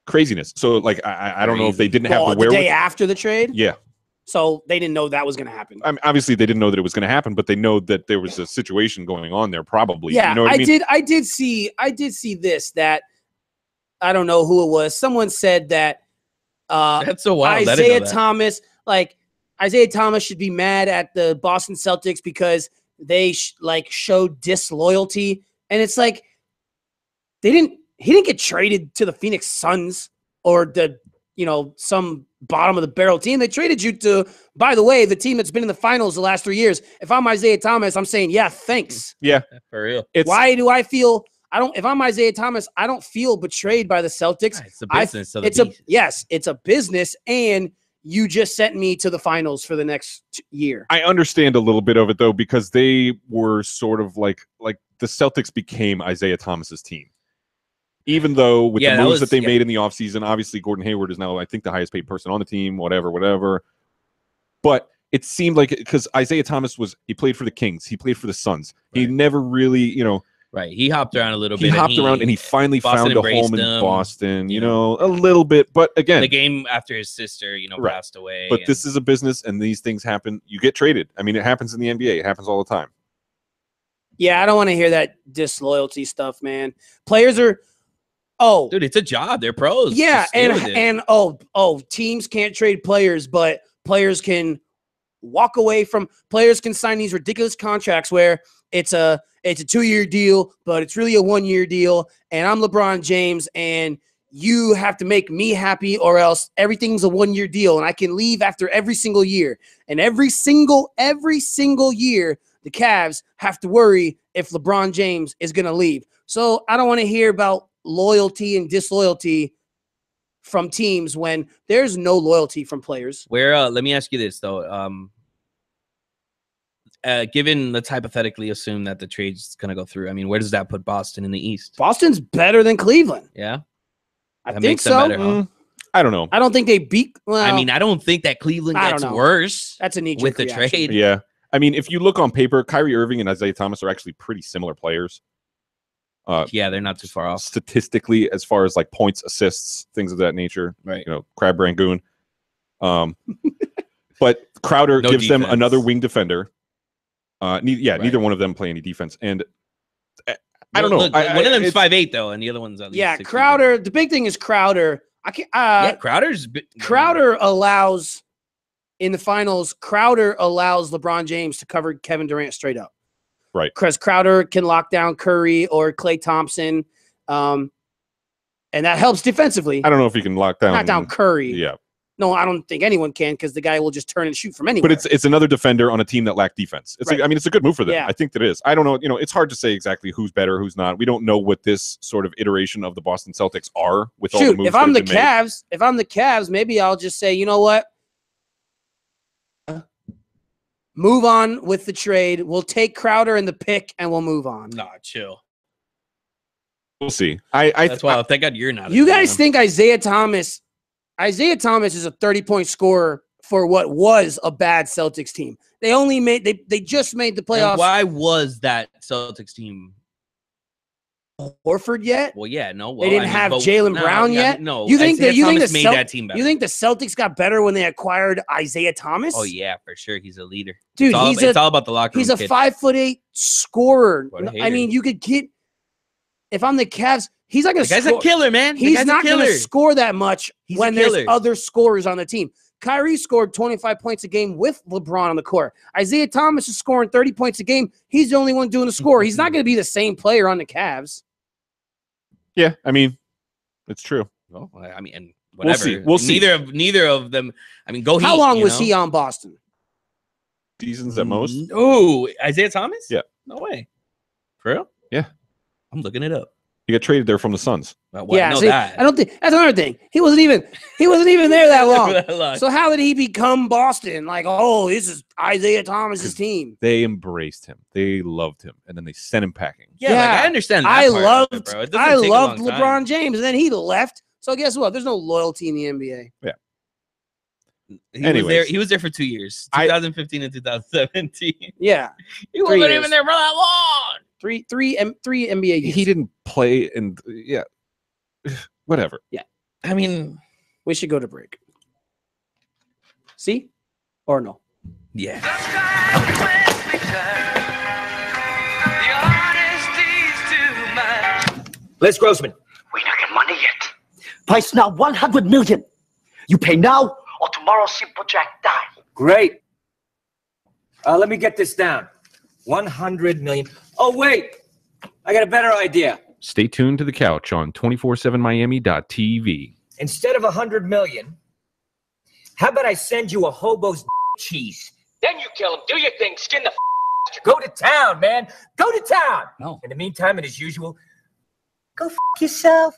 Craziness. So, like, I don't know if they didn't have the wherewithal. The day after the trade? Yeah. So they didn't know that was going to happen. I mean, obviously, they didn't know that it was going to happen, but they know that there was a situation going on there, probably. Yeah, you know what I mean? I did see this, that I don't know who it was. Someone said that that's so wild. Isaiah Thomas, like, Isaiah Thomas should be mad at the Boston Celtics because they showed disloyalty, and it's like he didn't get traded to the Phoenix Suns or some bottom of the barrel team. They traded you to, by the way, the team that's been in the finals the last 3 years. If I'm Isaiah Thomas, I'm saying, yeah, thanks. Yeah, For real. Why do I feel if I'm Isaiah Thomas, I don't feel betrayed by the Celtics. It's a business. It's a business, and you just sent me to the finals for the next year. I understand a little bit of it though, because they were sort of like the Celtics became Isaiah Thomas's team. Even though with the moves that they made in the offseason, obviously Gordon Hayward is now, I think, the highest paid person on the team, whatever. But it seemed like, because Isaiah Thomas he played for the Kings, he played for the Suns. Right. He never really, Right. He hopped around a little bit. He hopped around and he finally found a home in Boston, a little bit. But again, the game after his sister, passed away. But this is a business and these things happen. You get traded. I mean, it happens in the NBA. It happens all the time. Yeah, I don't want to hear that disloyalty stuff, man. Players are, dude, it's a job. They're pros. Yeah, and teams can't trade players, but players can walk away from. Players can sign these ridiculous contracts where it's a 2-year deal, but it's really a 1-year deal. And I'm LeBron James, and you have to make me happy, or else everything's a 1-year deal, and I can leave after every single year. And every single year, the Cavs have to worry if LeBron James is going to leave. So I don't want to hear about loyalty and disloyalty from teams when there's no loyalty from players. Let me ask you this though. Given, let's hypothetically assume that the trade's going to go through. I mean, where does that put Boston in the East? Boston's better than Cleveland. Yeah. I think so. Better, huh? I don't know. I don't think they beat. Well, I mean, I don't think that Cleveland gets worse. That's a knee-jerk with the reaction. trade. Yeah. I mean, if you look on paper, Kyrie Irving and Isaiah Thomas are actually pretty similar players. Yeah, they're not too far off statistically, as far as like points, assists, things of that nature. Right. Crab Rangoon. But Crowder gives them another wing defender. Neither one of them play any defense, and I don't know. Look, one of them's 5'8" though, and the other one's at least 6'8". Crowder. The big thing is Crowder. Crowder allows in the finals. Crowder allows LeBron James to cover Kevin Durant straight up. Right. Because Crowder can lock down Curry or Klay Thompson, and that helps defensively. I don't know if he can lock down Curry. Yeah. No, I don't think anyone can, because the guy will just turn and shoot from anywhere. But it's another defender on a team that lacked defense. It's it's a good move for them. Yeah. I think that is. I don't know. It's hard to say exactly who's better, who's not. We don't know what this sort of iteration of the Boston Celtics are with all the moves. If I'm the Cavs, maybe I'll just say, you know what? Move on with the trade. We'll take Crowder in the pick and we'll move on. Nah, chill. We'll see. That's why. Thank God you're not. You guys think Isaiah Thomas is a 30-point scorer for what was a bad Celtics team? They just made the playoffs. And why was that Celtics team Horford yet? Well, yeah, no. They didn't have Jaylen Brown yet. No, you think that made that team better? You think the Celtics got better when they acquired Isaiah Thomas? Oh yeah, for sure. He's a leader, dude. It's all about the locker room. He's a 5'8" scorer. I mean, you could get. If I'm the Cavs, he's not going to. Guy's a killer, man. He's not going to score that much when there's other scorers on the team. Kyrie scored 25 points a game with LeBron on the court. Isaiah Thomas is scoring 30 points a game. He's the only one doing the score. He's not going to be the same player on the Cavs. Yeah, I mean, it's true. Well, I mean, and whatever. We'll see. Neither of them. I mean, go. How long was he on Boston? Seasons at most. Oh, Isaiah Thomas? Yeah. No way. For real? Yeah. I'm looking it up. He got traded there from the Suns. Yeah, I don't think that's another thing. He wasn't even there that long. So how did he become Boston? Like, oh, this is Isaiah Thomas's team. They embraced him. They loved him, and then they sent him packing. Yeah, like, I understand. That I loved LeBron James, and then he left. So guess what? There's no loyalty in the NBA. Yeah. He was there for 2 years, 2015 and 2017. Yeah, he wasn't even there for that long. Three NBA years. He didn't play, and whatever. Yeah, I mean, we should go to break. See, or no? Yeah. Les Grossman. We not get money yet. Price now 100 million. You pay now or tomorrow Simple Jack die. Great. Let me get this down. 100 million. Oh, wait. I got a better idea. Stay tuned to The Couch on 247miami.tv. Instead of 100 million, how about I send you a hobo's cheese? Then you kill him, do your thing, skin the go to town, man. Go to town. No. In the meantime, and as usual, go yourself.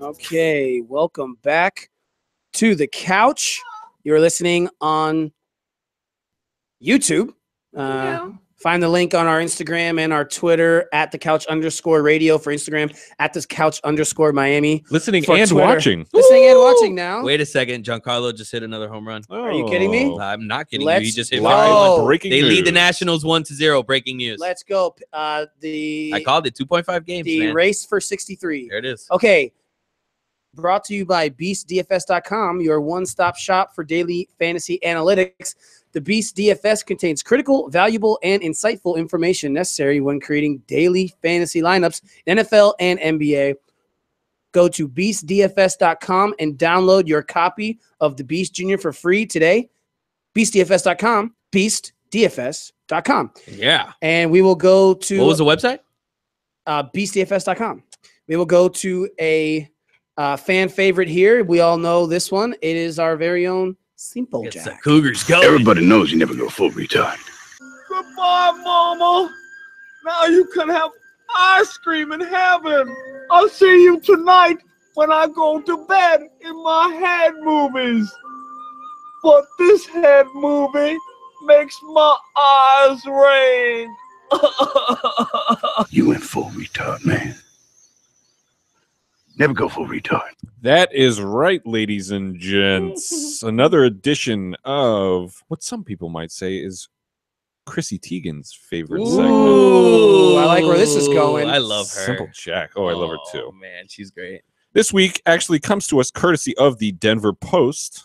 Okay, welcome back to The Couch. You're listening on YouTube. Find the link on our Instagram and our Twitter at The Couch_radio for Instagram, at The Couch_Miami. Listening For and Twitter. watching. Listening and watching now. Wait a second. Giancarlo just hit another home run. Are you kidding me? I'm not kidding you. Let's He just hit live one. breaking They lead the news. Nationals 1-0. Breaking news. Let's go. I called it 2.5 games. The Man. race for 63. There it is. Okay. Brought to you by BeastDFS.com, your one-stop shop for daily fantasy analytics. The Beast DFS contains critical, valuable, and insightful information necessary when creating daily fantasy lineups, NFL and NBA. Go to BeastDFS.com and download your copy of The Beast Junior for free today. BeastDFS.com, BeastDFS.com. Yeah. And we will go to What was the website? BeastDFS.com. We will go to a fan favorite here. We all know this one. It is our very own Simple It's the Jack. Cougars go. Everybody knows you never go full retard. Goodbye, Mama. Now you can have ice cream in heaven. I'll see you tonight when I go to bed in my head movies. But this head movie makes my eyes rain. You went full retard, man. Never go full retard. That is right, ladies and gents. Another edition of what some people might say is Chrissy Teigen's favorite segment. Ooh, I like where this is going. I love her. Simple Jack. Oh, I love her too. Man, she's great. This week actually comes to us courtesy of the Denver Post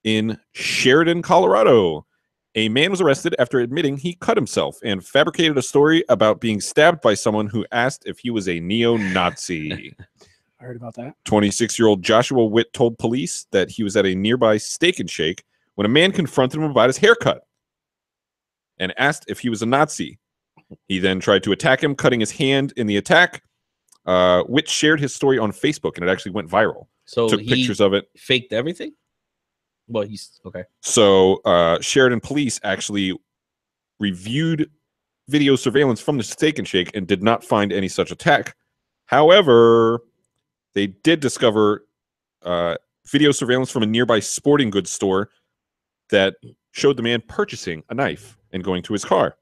in Sheridan, Colorado. A man was arrested after admitting he cut himself and fabricated a story about being stabbed by someone who asked if he was a neo-Nazi. I heard about that. 26-year-old Joshua Witt told police that he was at a nearby Steak and Shake when a man confronted him about his haircut and asked if he was a Nazi. He then tried to attack him, cutting his hand in the attack. Witt shared his story on Facebook, and it actually went viral. So Took he pictures of it. faked everything? Well, he's okay. So Sheridan police actually reviewed video surveillance from the Steak and Shake and did not find any such attack. However, they did discover video surveillance from a nearby sporting goods store that showed the man purchasing a knife and going to his car.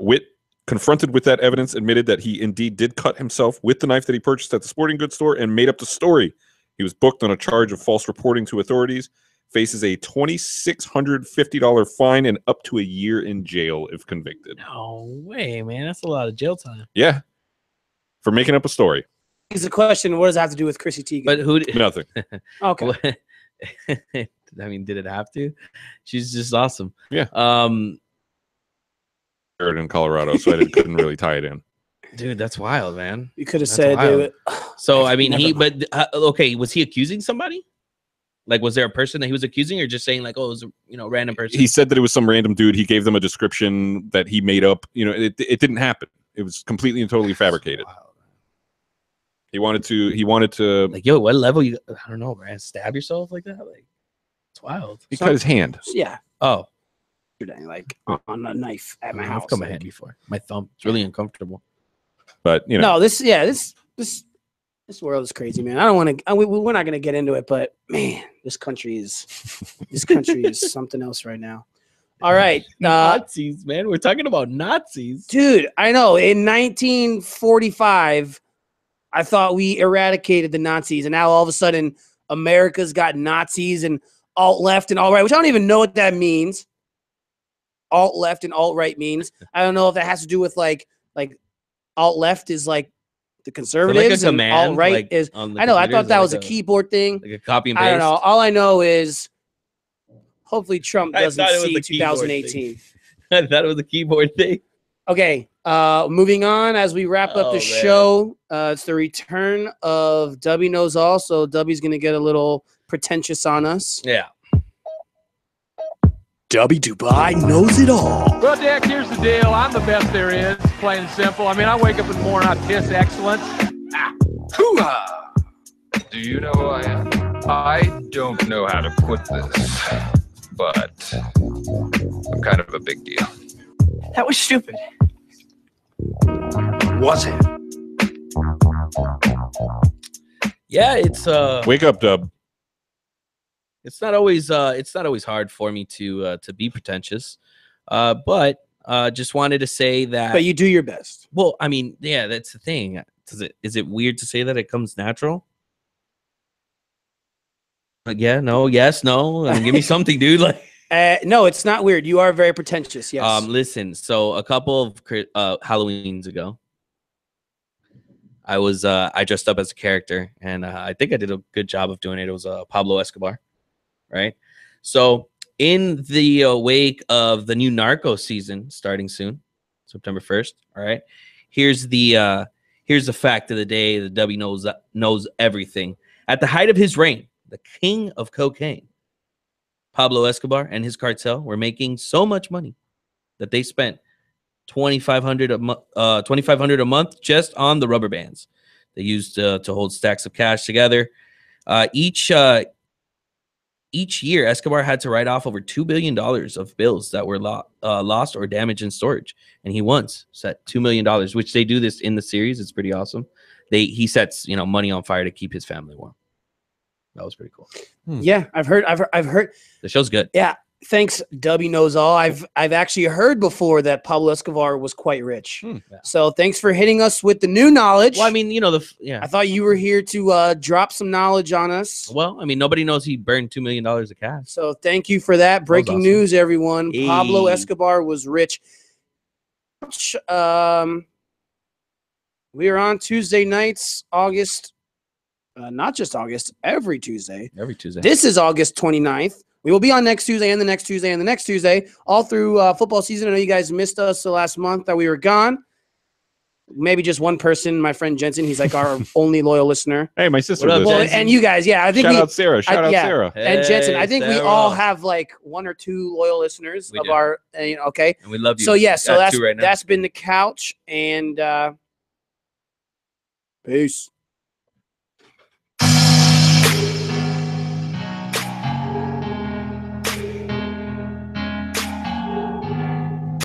Witt, confronted with that evidence, admitted that he indeed did cut himself with the knife that he purchased at the sporting goods store and made up the story. He was booked on a charge of false reporting to authorities, faces a $2,650 fine and up to a year in jail if convicted. No way, man. That's a lot of jail time. Yeah. For making up a story. Is the question, what does that have to do with Chrissy Teigen? But who? Nothing. Okay. I mean, did it have to? She's just awesome. Yeah. In Colorado, so I couldn't really tie it in. Dude, that's wild, man. You could have That's said, wild. So I mean, Never okay, was he accusing somebody? Like, was there a person that he was accusing, or just saying like, oh, it was a random person? He said that it was some random dude. He gave them a description that he made up. It didn't happen. It was completely and totally fabricated. He wanted to like, yo, what level you? I don't know, man. Stab yourself like that? Like, it's wild. He cut his hand. Yeah. Oh, like on a knife at my house. I've cut my hand before. My thumb. It's really uncomfortable. But no, this world is crazy, man. I don't want to. We're not going to get into it, but man, this country is something else right now. All right, Nazis, man. We're talking about Nazis, dude. I know. In 1945, I thought we eradicated the Nazis, and now all of a sudden, America's got Nazis and alt left and alt right, which I don't even know what that means. Alt left and alt right means. I don't know if that has to do with like alt left is like the conservatives, and alt right is. I know. I thought that was a keyboard thing. Like a copy and paste. I don't know. All I know is, hopefully, Trump doesn't see the 2018. I thought it was a keyboard thing. Okay. Moving on as we wrap up the show. It's the return of Dubby Knows All. So Dubby's gonna get a little pretentious on us. Yeah. Dubby Dubai knows it all. Well, Dick, here's the deal. I'm the best there is, plain and simple. I mean, I wake up in the morning, I piss excellence. Hoo-ha! Do you know who I am? I don't know how to put this, but I'm kind of a big deal. That was stupid. Was it? Yeah, it's wake up, Dub. It's not always hard for me to be pretentious, but just wanted to say that. But you do your best. Well, I mean, yeah, that's the thing. Is it weird to say that it comes natural? Like, yeah, no, yes, no. I mean, give me something, dude. Like, no, it's not weird. You are very pretentious. Yes. Listen. So a couple of Halloweens ago, I dressed up as a character, and I think I did a good job of doing it. It was Pablo Escobar. Right. So in the wake of the new Narco season starting soon, September 1st. All right. Here's the fact of the day. The Dubby knows everything. At the height of his reign, the king of cocaine, Pablo Escobar and his cartel were making so much money that they spent $2,500 a month just on the rubber bands they used to hold stacks of cash together. Each year, Escobar had to write off over $2 billion of bills that were lost or damaged in storage. And he once set $2 million, which they do this in the series. It's pretty awesome. He sets money on fire to keep his family warm. That was pretty cool. Yeah, I've heard. The show's good. Yeah. Thanks, Dubby Knows All. I've actually heard before that Pablo Escobar was quite rich. Yeah. So thanks for hitting us with the new knowledge. Well, I mean, I thought you were here to drop some knowledge on us. Well, I mean, nobody knows he burned $2 million of cash. So thank you for that. Breaking awesome. news, everyone. Hey. Pablo Escobar was rich. We are on Tuesday nights, August. Not just August, every Tuesday. Every Tuesday. This is August 29th. We will be on next Tuesday and the next Tuesday and the next Tuesday, all through football season. I know you guys missed us the last month that we were gone. Maybe just one person, my friend Jensen. He's like our only loyal listener. Hey, my sister. What up, Well, and you guys, yeah. I think Shout out Sarah. Shout out yeah. Sarah. And Jensen, I think we Sarah. all have like one or two loyal listeners We of do. our, okay. And we love you. So yeah, so Got two right now. that's been the couch, and peace.